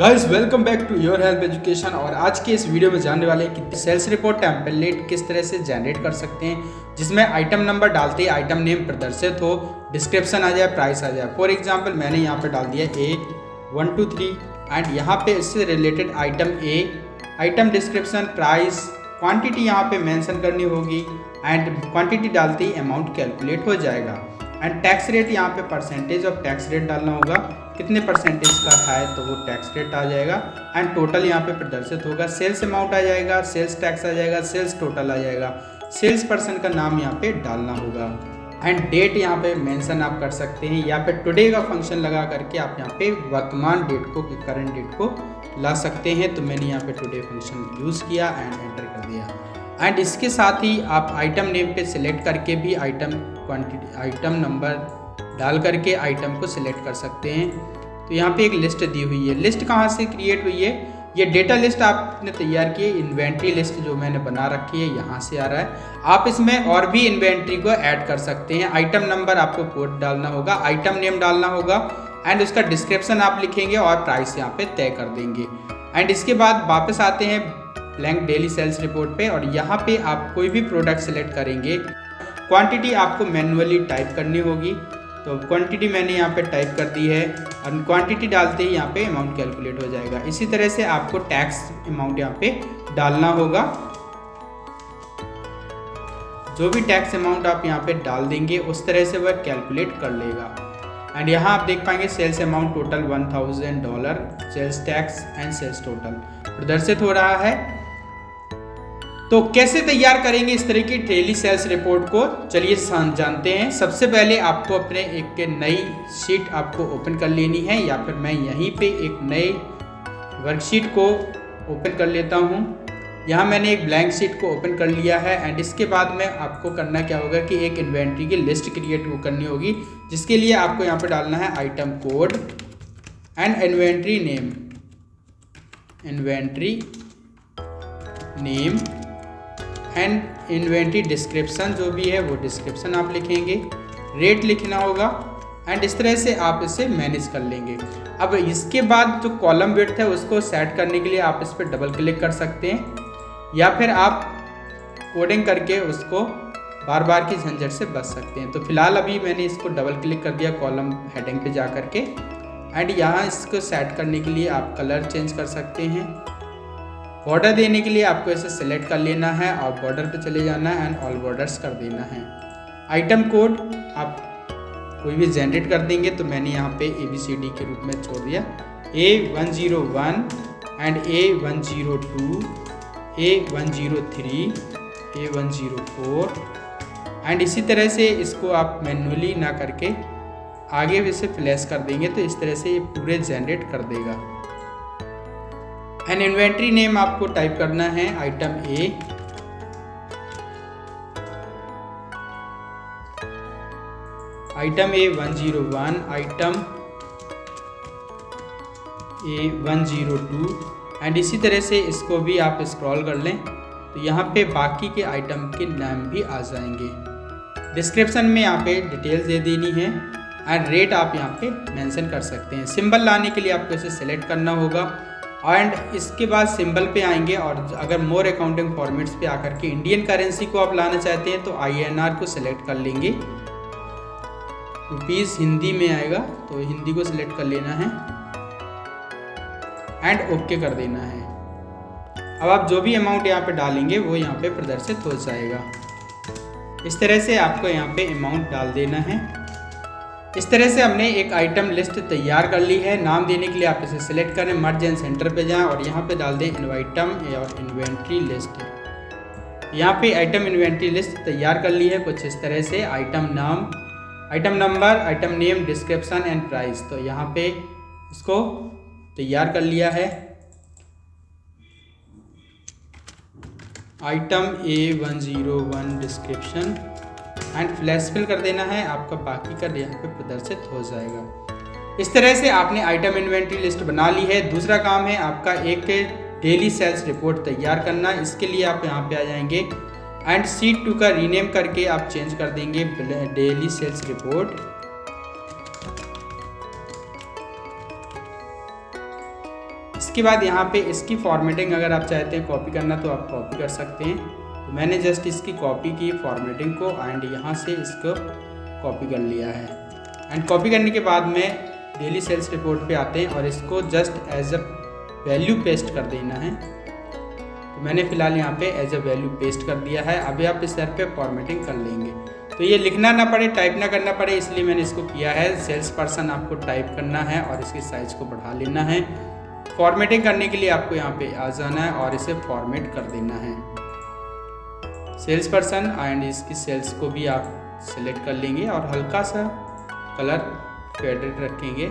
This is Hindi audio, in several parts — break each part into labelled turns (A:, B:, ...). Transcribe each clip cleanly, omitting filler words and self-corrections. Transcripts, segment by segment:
A: Guys welcome back to your help education. और आज के इस वीडियो में जानने वाले हैं कि सेल्स रिपोर्ट टेम्पलेट किस तरह से जनरेट कर सकते हैं, जिसमें आइटम नंबर डालते ही आइटम नेम प्रदर्शित हो, डिस्क्रिप्शन आ जाए, प्राइस आ जाए। फॉर एग्जांपल मैंने यहाँ पे डाल दिया A123 एंड यहाँ पे इससे related item A, item description, price, quantity यहाँ पे मेंशन करनी होगी एंड क्वांटिटी डालते ही अमाउंट कैलकुलेट हो जाएगा। एंड टैक्स रेट यहाँ पे परसेंटेज ऑफ टैक्स रेट डालना होगा, कितने परसेंटेज का है तो वो टैक्स रेट आ जाएगा। एंड टोटल यहाँ पे प्रदर्शित होगा, सेल्स अमाउंट आ जाएगा, सेल्स टैक्स आ जाएगा, सेल्स टोटल आ जाएगा, सेल्स पर्सन का नाम यहाँ पे डालना होगा। एंड डेट यहाँ पे मेंशन आप कर सकते हैं, या फिर टुडे का फंक्शन लगा करके आप यहाँ पे वर्तमान डेट को, करंट डेट को ला सकते हैं। तो मैंने यहाँ पे टुडे फंक्शन यूज़ किया एंड एंटर कर दिया। एंड इसके साथ ही आप आइटम नेम पे सिलेक्ट करके भी आइटम क्वांटिटी, आइटम नंबर डाल करके आइटम को सिलेक्ट कर सकते हैं। तो यहाँ पे एक लिस्ट दी हुई है। लिस्ट कहाँ से क्रिएट हुई है? ये डेटा लिस्ट आपने तैयार की है, इन्वेंट्री लिस्ट जो मैंने बना रखी है यहाँ से आ रहा है। आप इसमें और भी इन्वेंट्री को ऐड कर सकते हैं। आइटम नंबर आपको कोड डालना होगा, आइटम नेम डालना होगा एंड उसका डिस्क्रिप्शन आप लिखेंगे और प्राइस यहाँ पे तय कर देंगे। एंड इसके बाद वापस आते हैं ब्लैंक डेली सेल्स रिपोर्ट पे और यहाँ पे आप कोई भी प्रोडक्ट सेलेक्ट करेंगे। क्वांटिटी आपको मैन्युअली टाइप करनी होगी, तो क्वांटिटी मैंने यहाँ पे टाइप कर दी है और क्वांटिटी डालते ही यहाँ पे अमाउंट कैलकुलेट हो जाएगा। इसी तरह से आपको टैक्स अमाउंट यहाँ पे डालना होगा। जो भी टैक्स अमाउंट आप यहाँ पे डाल देंगे उस तरह से वह कैलकुलेट कर लेगा। एंड यहाँ आप देख पाएंगे sales amount total $1000, sales tax and sales total प्रदर्शित हो रहा है। तो कैसे तैयार करेंगे इस तरह की डेली सेल्स रिपोर्ट को, चलिए जानते हैं। सबसे पहले आपको अपने एक नई शीट आपको ओपन कर लेनी है, या फिर मैं यहीं पे एक नए वर्कशीट को ओपन कर लेता हूँ। यहाँ मैंने एक ब्लैंक शीट को ओपन कर लिया है। एंड इसके बाद में आपको करना क्या होगा कि एक इन्वेंट्री की लिस्ट क्रिएट करनी होगी, जिसके लिए आपको यहाँ पे डालना है item code and inventory name, inventory name and inventory description, जो भी है वो डिस्क्रिप्शन आप लिखेंगे, रेट लिखना होगा एंड इस तरह से आप इसे मैनेज कर लेंगे। अब इसके बाद जो कॉलम विड्थ है उसको सेट करने के लिए आप इस पर डबल क्लिक कर सकते हैं, या फिर आप कोडिंग करके उसको बार बार की झंझट से बच सकते हैं। तो फिलहाल अभी मैंने इसको डबल क्लिक कर दिया कॉलम हेडिंग पे जा करके। एंड यहाँ इसको सेट करने के लिए आप कलर चेंज कर सकते हैं। बॉर्डर देने के लिए आपको इसे सिलेक्ट कर लेना है और बॉर्डर पे चले जाना है एंड ऑल बॉर्डर्स कर देना है। आइटम कोड आप कोई भी जनरेट कर देंगे, तो मैंने यहाँ पे ABCD के रूप में छोड़ दिया, A101 and A102, A103, A104 and इसी तरह से इसको आप मैन्युअली ना करके आगे इसे फ्लैश कर देंगे तो इस तरह से ये पूरे जनरेट कर देगा। एंड इन्वेंट्री नेम आपको टाइप करना है item A, item A101, item A102 and इसी तरह से इसको भी आप स्क्रॉल कर लें तो यहाँ पे बाकी के आइटम के नाम भी आ जाएंगे। डिस्क्रिप्शन में यहाँ पे डिटेल्स दे देनी है एंड रेट आप यहाँ पे मेंशन कर सकते हैं। सिंबल लाने के लिए आपको इसे सेलेक्ट करना होगा एंड इसके बाद सिंबल पे आएंगे और अगर मोर अकाउंटिंग फॉर्मेट्स पे आकर के इंडियन करेंसी को आप लाना चाहते हैं तो INR को सिलेक्ट कर लेंगे। रुपीस हिंदी में आएगा तो हिंदी को सिलेक्ट कर लेना है एंड ओके कर देना है। अब आप जो भी अमाउंट यहाँ पे डालेंगे वो यहाँ पे प्रदर्शित हो जाएगा। इस तरह से आपको यहाँ पे अमाउंट डाल देना है। इस तरह से हमने एक आइटम लिस्ट तैयार कर ली है। नाम देने के लिए आप इसे सिलेक्ट करें, मर्ज एंड सेंटर पे जाएं और यहाँ पे डाल दें आइटम और इन्वेंट्री लिस्ट। यहाँ पे आइटम इन्वेंट्री लिस्ट तैयार कर ली है कुछ इस तरह से, आइटम नाम, item number, item name, description and price. तो यहाँ पे इसको तैयार कर लिया है। Item A101 description and flash fill कर देना है, आपका बाकी का यहाँ पे प्रदर्शित हो जाएगा। इस तरह से आपने आइटम इन्वेंट्री लिस्ट बना ली है। दूसरा काम है आपका एक डेली सेल्स रिपोर्ट तैयार करना। इसके लिए आप यहाँ पे आ जाएंगे एंड शीट 2 का रीनेम करके आप चेंज कर देंगे डेली सेल्स रिपोर्ट। इसके बाद यहाँ पे इसकी फॉर्मेटिंग अगर आप चाहते हैं कॉपी करना तो आप कॉपी कर सकते हैं। तो मैंने जस्ट इसकी कॉपी की फॉर्मेटिंग को एंड यहाँ से इसको कॉपी कर लिया है। एंड कॉपी करने के बाद में डेली सेल्स रिपोर्ट पे आते हैं और इसको just as a value paste कर देना है। तो मैंने फ़िलहाल यहाँ पे एज अ वैल्यू पेस्ट कर दिया है। अभी आप इस तरह पे फॉर्मेटिंग कर लेंगे तो ये लिखना ना पड़े, टाइप ना करना पड़े, इसलिए मैंने इसको किया है। सेल्स पर्सन आपको टाइप करना है और इसकी साइज़ को बढ़ा लेना है। फॉर्मेटिंग करने के लिए आपको यहाँ पे आ जाना है और इसे फॉर्मेट कर देना है। सेल्स पर्सन एंड इसकी सेल्स को भी आप सिलेक्ट कर लेंगे और हल्का सा कलर फेडेड रखेंगे।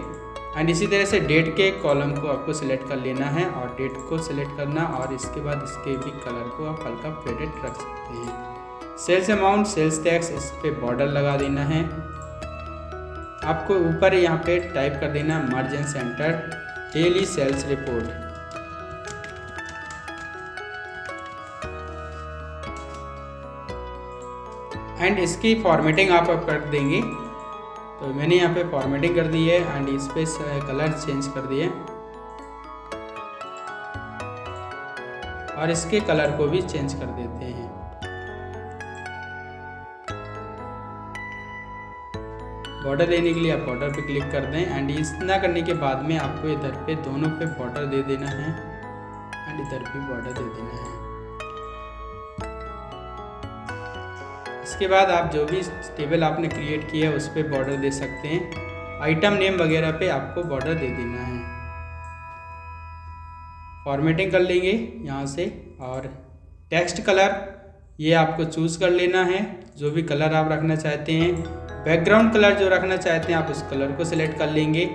A: एंड इसी तरह से डेट के कॉलम को आपको सिलेक्ट कर लेना है और डेट को सिलेक्ट करना और इसके बाद इसके भी कलर को आप हल्का फेडेड रख सकते हैं। सेल्स अमाउंट, सेल्स टैक्स, इस पे बॉर्डर लगा देना है। आपको ऊपर यहाँ पे टाइप कर देना merge and centre daily sales report. And इसकी फॉर्मेटिंग आप कर देंगे। तो मैंने यहाँ पे फॉर्मेटिंग कर दी है एंड इस पे कलर चेंज कर दिए और इसके कलर को भी चेंज कर देते हैं। बॉर्डर देने के लिए आप बॉर्डर पे क्लिक कर दें एंड इतना करने के बाद में आपको इधर पे दोनों पे बॉर्डर दे देना है एंड इधर भी बॉर्डर दे देना है। इसके बाद आप जो भी टेबल आपने क्रिएट किया है उस पर बॉर्डर दे सकते हैं। आइटम नेम वगैरह पे आपको बॉर्डर दे देना है। फॉर्मेटिंग कर लेंगे यहाँ से और टेक्स्ट कलर ये आपको चूज़ कर लेना है, जो भी कलर आप रखना चाहते हैं। बैकग्राउंड कलर जो रखना चाहते हैं आप उस कलर को सिलेक्ट कर लेंगे।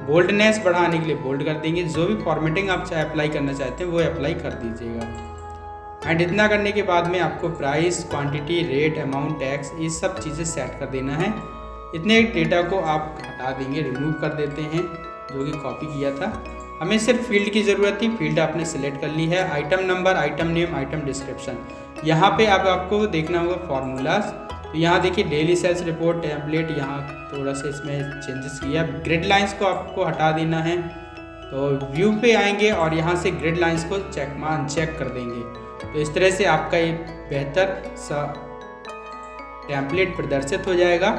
A: बोल्डनेस बढ़ाने के लिए बोल्ड कर देंगे। जो भी फॉर्मेटिंग आप अप्लाई करना चाहते हैं वो अप्लाई कर दीजिएगा। एंड इतना करने के बाद में आपको price, quantity, rate, amount, tax ये सब चीज़ें सेट कर देना है। इतने डेटा को आप हटा देंगे, रिमूव कर देते हैं जो कि कॉपी किया था। हमें सिर्फ फील्ड की ज़रूरत थी, फील्ड आपने सेलेक्ट कर ली है। Item number, item name, item description, यहाँ पे अब आपको देखना होगा फार्मूलाज। तो यहाँ देखिए डेली सेल्स रिपोर्ट टेम्पलेट, यहाँ थोड़ा सा इसमें चेंजेस किया। ग्रिड लाइंस को आपको हटा देना है। तो व्यू पे आएंगे और यहाँ से ग्रिड लाइंस को अनचेक कर देंगे। तो इस तरह से आपका ये बेहतर सा टेम्पलेट प्रदर्शित हो जाएगा।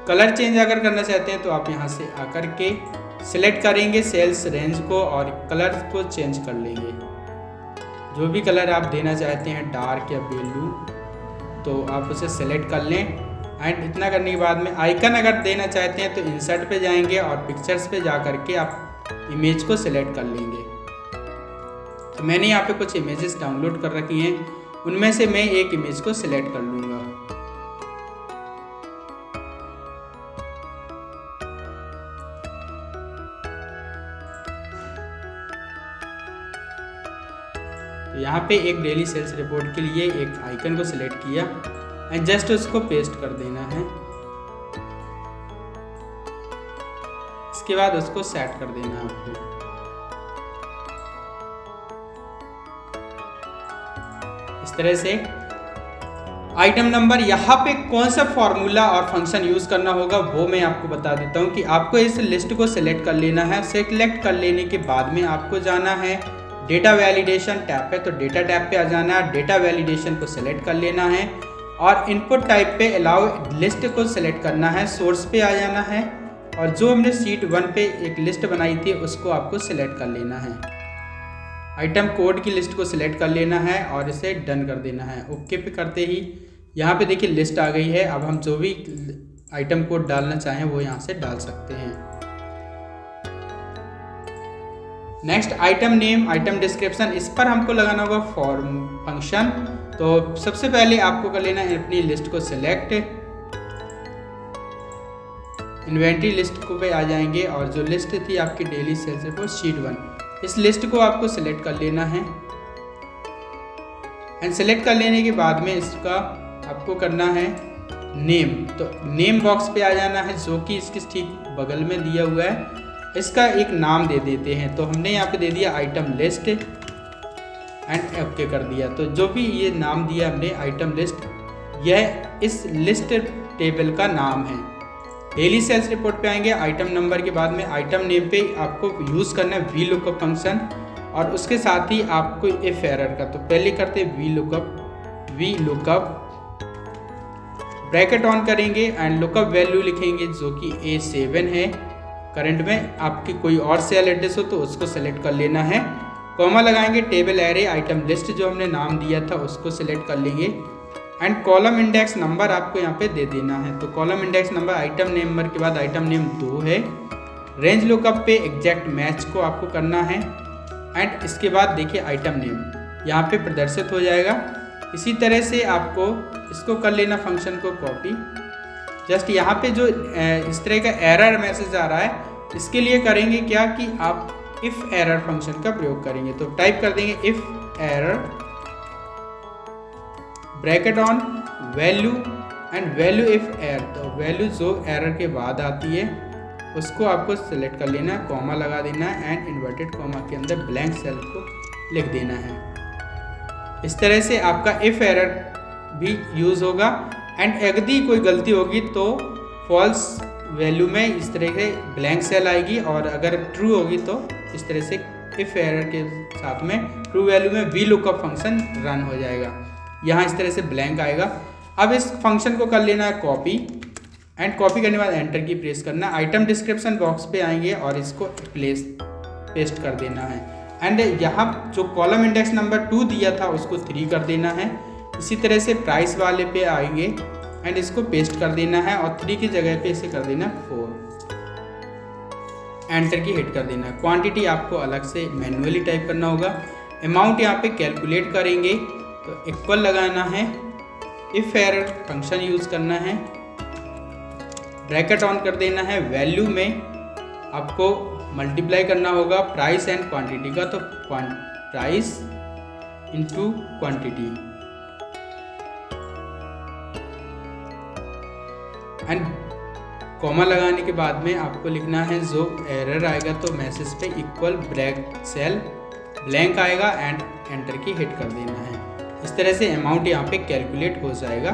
A: कलर चेंज अगर करना चाहते हैं तो आप यहाँ से आकर के सिलेक्ट करेंगे सेल्स रेंज को और कलर को चेंज कर लेंगे। जो भी कलर आप देना चाहते हैं, डार्क या ब्लू, तो आप उसे सेलेक्ट कर लें। एंड इतना करने के बाद में आइकन अगर देना चाहते हैं तो इंसर्ट पे जाएंगे और पिक्चर्स पे जा करके आप इमेज को सिलेक्ट कर लेंगे। तो मैंने यहाँ पे कुछ इमेजेस डाउनलोड कर रखी हैं, उनमें से मैं एक इमेज को सिलेक्ट कर लूँगा। तो यहाँ पे एक डेली सेल्स रिपोर्ट के लिए एक आइकन को सिलेक्ट किया एंड जस्ट उसको पेस्ट कर देना है। इसके बाद उसको सेट कर देना है आपको। इस तरह से आइटम नंबर, यहाँ पे कौन सा फॉर्मूला और फंक्शन यूज करना होगा वो मैं आपको बता देता हूँ कि आपको इस लिस्ट को सिलेक्ट कर लेना है। सिलेक्ट कर लेने के बाद में आपको जाना है डेटा वैलिडेशन टैब पे। तो डेटा टैब पे आ जाना है, डेटा वैलिडेशन को सिलेक्ट कर लेना है और इनपुट टाइप पे अलाउ लिस्ट को सिलेक्ट करना है। सोर्स पे आ जाना है और जो हमने शीट 1 पे एक लिस्ट बनाई थी उसको आपको सिलेक्ट कर लेना है। आइटम कोड की लिस्ट को सिलेक्ट कर लेना है और इसे डन कर देना है। ओके पे करते ही यहाँ पे देखिए लिस्ट आ गई है। अब हम जो भी आइटम कोड डालना चाहें वो यहाँ से डाल सकते हैं। Next item name, item description, इस पर हमको लगाना होगा फॉर्म फंक्शन। तो सबसे पहले आपको कर लेना है अपनी लिस्ट को सिलेक्ट। इन्वेंट्री लिस्ट को पे आ जाएंगे और जो लिस्ट थी आपकी डेली सेल्स रिपोर्ट शीट 1, इस लिस्ट को आपको सिलेक्ट कर लेना है। एंड सेलेक्ट कर लेने के बाद में इसका आपको करना है नेम। तो नेम बॉक्स पे आ जाना है जो कि इसके ठीक बगल में दिया हुआ है। इसका एक नाम दे देते हैं। तो हमने यहाँ पे दे दिया आइटम लिस्ट एंड ओके कर दिया। तो जो भी ये नाम दिया हमने आइटम लिस्ट, यह इस लिस्ट टेबल का नाम है। डेली सेल्स रिपोर्ट पे आएंगे, आइटम नंबर के बाद में आइटम नेम पे आपको यूज़ करना है वी लुकअप फंक्शन और उसके साथ ही आपको इफ एरर का। तो पहले करते हैं वी लुकअप ब्रैकेट ऑन करेंगे एंड लुकअप वैल्यू लिखेंगे जो कि A7 है। करंट में आपकी कोई और सेल एड्रेस हो तो उसको सेलेक्ट कर लेना है। कॉमा लगाएंगे, टेबल एरे आइटम लिस्ट जो हमने नाम दिया था उसको सिलेक्ट कर लेंगे एंड कॉलम इंडेक्स नंबर आपको यहाँ पे दे देना है। तो column index number item number के बाद आइटम नेम 2 है। रेंज लुकअप पे एग्जैक्ट मैच को आपको करना है एंड इसके बाद देखिए आइटम नेम यहाँ पे प्रदर्शित हो जाएगा। इसी तरह से आपको इसको कर लेना फंक्शन को कॉपी। जस्ट यहाँ पे जो इस तरह का एरर मैसेज आ रहा है इसके लिए करेंगे क्या कि आप इफ एरर फंक्शन का प्रयोग करेंगे। तो टाइप कर देंगे if error bracket on value and value if error. तो वैल्यू जो एरर के बाद आती है उसको आपको सिलेक्ट कर लेना है, कॉमा लगा देना है एंड इन्वर्टेड कॉमा के अंदर ब्लैंक सेल को लिख देना है। इस तरह से आपका इफ एरर भी यूज़ होगा एंड यदि कोई गलती होगी तो फॉल्स वैल्यू में इस तरह से ब्लैंक सेल आएगी और अगर ट्रू होगी तो इस तरह से इफ एरर के साथ में ट्रू वैल्यू में वी लुकअप फंक्शन रन हो जाएगा। यहाँ इस तरह से ब्लैंक आएगा। अब इस फंक्शन को कर लेना है कॉपी एंड कॉपी करने के बाद एंटर की प्रेस करना है। आइटम डिस्क्रिप्शन बॉक्स पे आएंगे और इसको पेस्ट कर देना है एंड यहाँ जो कॉलम इंडेक्स नंबर 2 दिया था उसको 3 कर देना है। इसी तरह से प्राइस वाले पे आएंगे एंड इसको पेस्ट कर देना है और 3 की जगह पे इसे कर देना 4। एंटर की हिट कर देना है। क्वांटिटी आपको अलग से मैन्युअली टाइप करना होगा। अमाउंट यहाँ पे कैलकुलेट करेंगे तो इक्वल लगाना है, इफ एरर फंक्शन यूज़ करना है, ब्रैकेट ऑन कर देना है। वैल्यू में आपको मल्टीप्लाई करना होगा प्राइस एंड क्वांटिटी का। तो price into quantity and comma लगाने के बाद में आपको लिखना है जो एरर आएगा तो मैसेज पे इक्वल ब्लैक सेल ब्लैंक आएगा एंड एंटर की हिट कर देना है। इस तरह से अमाउंट यहाँ पे कैलकुलेट हो जाएगा।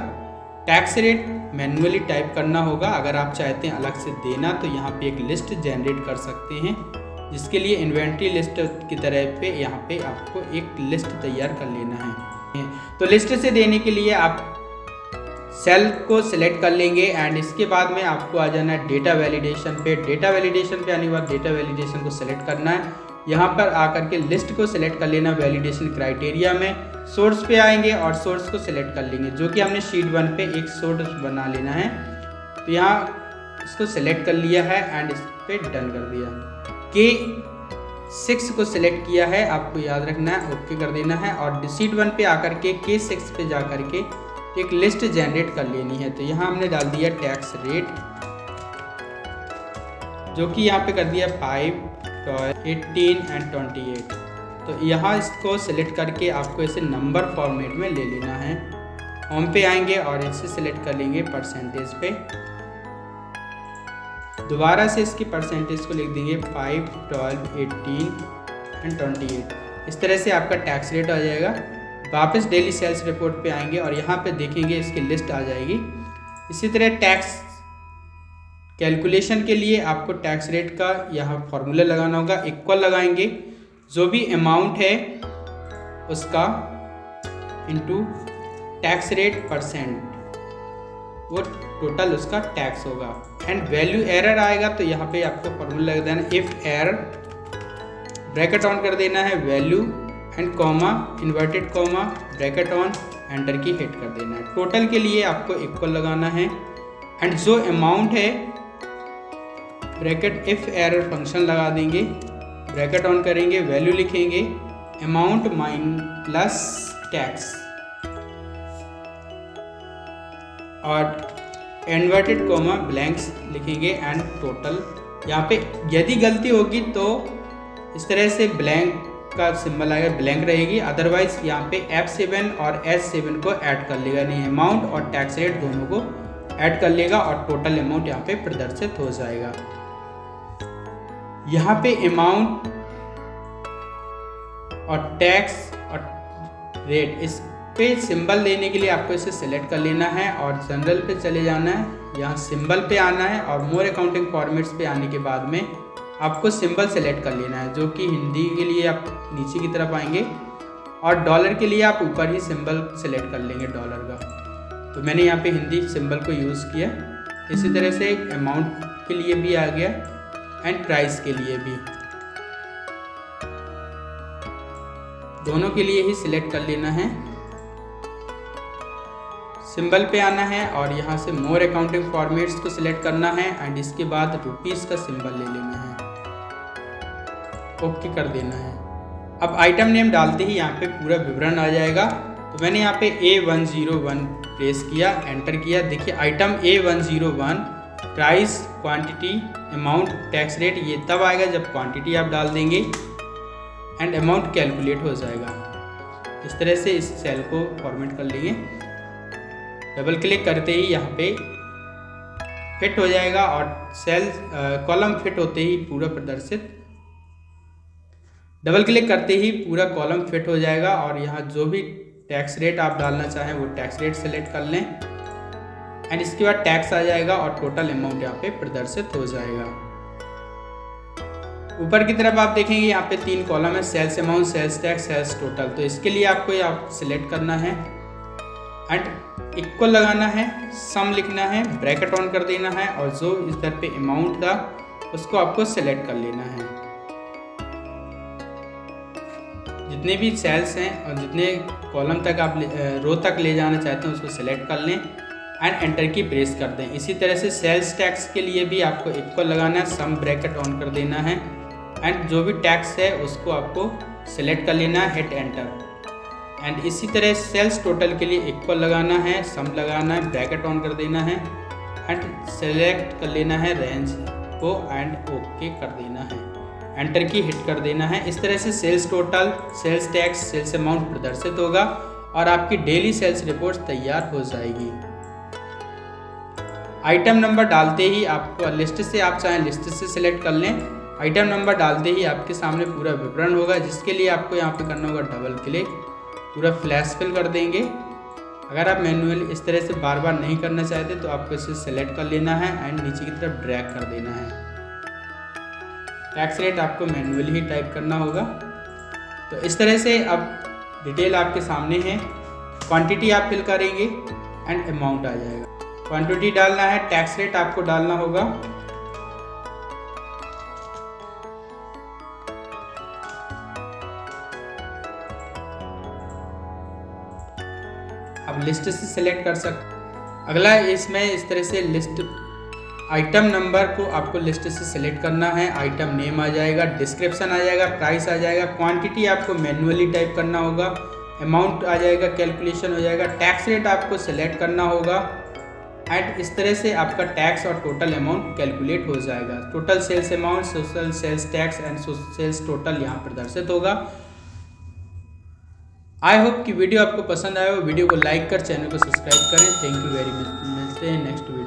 A: टैक्स रेट मैन्युअली टाइप करना होगा। अगर आप चाहते हैं अलग से देना तो यहाँ पे एक लिस्ट जनरेट कर सकते हैं, जिसके लिए इन्वेंट्री लिस्ट की तरह पे यहाँ पे आपको एक लिस्ट तैयार कर लेना है। तो लिस्ट से देने के लिए आप सेल को सिलेक्ट कर लेंगे एंड इसके बाद में आपको आ जाना है डेटा वैलिडेशन पे। डेटा वैलिडेशन पे आने के बाद डेटा वैलिडेशन को सिलेक्ट करना है। यहाँ पर आकर के लिस्ट को सिलेक्ट कर लेना वैलिडेशन क्राइटेरिया में। सोर्स पे आएंगे और सोर्स को सिलेक्ट कर लेंगे, जो कि हमने शीट 1 पे एक सोर्स बना लेना है। तो यहाँ इसको सिलेक्ट कर लिया है एंड इस पर डन कर दिया। K6 को सिलेक्ट किया है, आपको याद रखना है, ओके कर देना है और शीट 1 पे आकर के K6 पे जा कर के एक लिस्ट जनरेट कर लेनी है। तो यहाँ हमने डाल दिया टैक्स रेट, जो कि यहाँ पे कर दिया 5, 18 एंड 28। तो यहाँ इसको सिलेक्ट करके आपको इसे नंबर फॉर्मेट में ले लेना है। होम पे आएंगे और इसे सिलेक्ट कर लेंगे परसेंटेज पे। दोबारा से इसकी परसेंटेज को लिख देंगे 5, 12, 18 एंड 28। इस तरह से आपका टैक्स रेट आ जाएगा। वापस डेली सेल्स रिपोर्ट पे आएंगे और यहाँ पे देखेंगे इसकी लिस्ट आ जाएगी। इसी तरह टैक्स कैलकुलेशन के लिए आपको टैक्स रेट का यहाँ फॉर्मूला लगाना होगा। इक्वल लगाएंगे जो भी अमाउंट है उसका इनटू टैक्स रेट परसेंट, वो टोटल उसका टैक्स होगा। एंड वैल्यू एरर आएगा तो यहाँ पे आपको फॉर्मूला लगा देना इफ एरर, ब्रैकेट ऑन कर देना है value and comma inverted comma bracket on, enter की हिट कर देना है। टोटल के लिए आपको इक्वल लगाना है एंड जो अमाउंट है ब्रैकेट इफ एरर फंक्शन लगा देंगे, ब्रैकेट ऑन करेंगे, वैल्यू लिखेंगे अमाउंट माइन प्लस टैक्स और इन्वर्टेड कॉमा ब्लैंक्स लिखेंगे एंड टोटल। यहाँ पे यदि गलती होगी तो इस तरह से ब्लैंक का सिंबल आएगा, ब्लैंक रहेगी, अदरवाइज यहाँ पे F7 और S7 को ऐड कर लेगा, नहीं अमाउंट और टैक्स रेट दोनों को ऐड कर लेगा और टोटल अमाउंट यहाँ पे प्रदर्शित हो जाएगा। यहाँ पे अमाउंट और टैक्स और रेट इस पे सिंबल देने के लिए आपको इसे सिलेक्ट कर लेना है और जनरल पे चले जाना है यहाँ सिंबल पे आना है और मोर अकाउंटिंग फॉर्मेट्स पे आने के बाद में आपको सिंबल सेलेक्ट कर लेना है, जो कि हिंदी के लिए आप नीचे की तरफ आएंगे और डॉलर के लिए आप ऊपर ही सिंबल सेलेक्ट कर लेंगे डॉलर का। तो मैंने यहाँ पे हिंदी सिंबल को यूज़ किया। इसी तरह से अमाउंट के लिए भी आ गया एंड प्राइस के लिए भी, दोनों के लिए ही सिलेक्ट कर लेना है। सिंबल पे आना है और यहाँ से मोर अकाउंटिंग फॉर्मेट्स को सिलेक्ट करना है एंड इसके बाद रुपीस का सिंबल ले लेना है, ओके कर देना है। अब आइटम नेम डालते ही यहाँ पे पूरा विवरण आ जाएगा। तो मैंने यहाँ पे A101 प्रेस किया, एंटर किया। देखिए item A101 price, quantity, amount, tax rate ये तब आएगा जब क्वांटिटी आप डाल देंगे एंड अमाउंट कैलकुलेट हो जाएगा। इस तरह से इस सेल को फॉर्मेट कर लेंगे। डबल क्लिक करते ही यहाँ पे फिट हो जाएगा और सेल कॉलम फिट होते ही पूरा प्रदर्शित, डबल क्लिक करते ही पूरा कॉलम फिट हो जाएगा और यहाँ जो भी टैक्स रेट आप डालना चाहें वो टैक्स रेट सेलेक्ट कर लें एंड इसके बाद टैक्स आ जाएगा और टोटल अमाउंट यहाँ पे प्रदर्शित हो जाएगा। ऊपर की तरफ आप देखेंगे यहाँ पे 3 कॉलम है, sales amount, sales tax, sales total. तो इसके लिए आपको यहाँ सिलेक्ट करना है एंड इक्वल लगाना है, सम लिखना है, ब्रैकेट ऑन कर देना है और जो इधर पे अमाउंट था उसको आपको सिलेक्ट कर लेना है। जितने भी सेल्स हैं और जितने कॉलम तक आप रो तक ले जाना चाहते हैं उसको सिलेक्ट कर लें एंड एंटर की प्रेस कर दें। इसी तरह से सेल्स टैक्स के लिए भी आपको इक्वल लगाना है, सम ब्रैकेट ऑन कर देना है एंड जो भी टैक्स है उसको आपको सिलेक्ट कर लेना है, हिट एंटर। एंड इसी तरह सेल्स टोटल के लिए इक्वल लगाना है, सम लगाना है, ब्रैकेट ऑन कर देना है एंड सेलेक्ट कर लेना है रेंज को एंड ओके कर देना है, एंटर की हिट कर देना है। इस तरह से sales total, sales tax, sales amount प्रदर्शित होगा और आपकी डेली सेल्स रिपोर्ट तैयार हो जाएगी। आइटम नंबर डालते ही आपको लिस्ट से, आप चाहें लिस्ट से सिलेक्ट कर लें। आइटम नंबर डालते ही आपके सामने पूरा विवरण होगा, जिसके लिए आपको यहाँ पे करना होगा डबल क्लिक, पूरा फ्लैश फिल कर देंगे। अगर आप मैनुअली इस तरह से बार बार नहीं करना चाहते तो आपको इसे सेलेक्ट कर लेना है एंड नीचे की तरफ ड्रैग कर देना है। टैक्स रेट आपको मैनुअली ही टाइप करना होगा। तो इस तरह से अब डिटेल आपके सामने है। क्वांटिटी आप फिल करेंगे एंड अमाउंट आ जाएगा। क्वांटिटी डालना है, टैक्स रेट आपको डालना होगा, अब लिस्ट से सिलेक्ट कर सकते। अगला इसमें इस तरह से लिस्ट आइटम नंबर को आपको लिस्ट से सिलेक्ट करना है, आइटम नेम आ जाएगा, डिस्क्रिप्शन आ जाएगा, प्राइस आ जाएगा, क्वांटिटी आपको मैन्युअली टाइप करना होगा, अमाउंट आ जाएगा, कैलकुलेशन हो जाएगा, टैक्स रेट आपको सिलेक्ट करना होगा एंड इस तरह से आपका टैक्स और टोटल अमाउंट कैलकुलेट हो जाएगा। Total sales amount, social sales tax and sales total यहाँ प्रदर्शित होगा। आई होप कि वीडियो आपको पसंद आया हो। वीडियो को लाइक कर चैनल को सब्सक्राइब करें। Thank you very much. मिलते हैं नेक्स्ट वीडियो।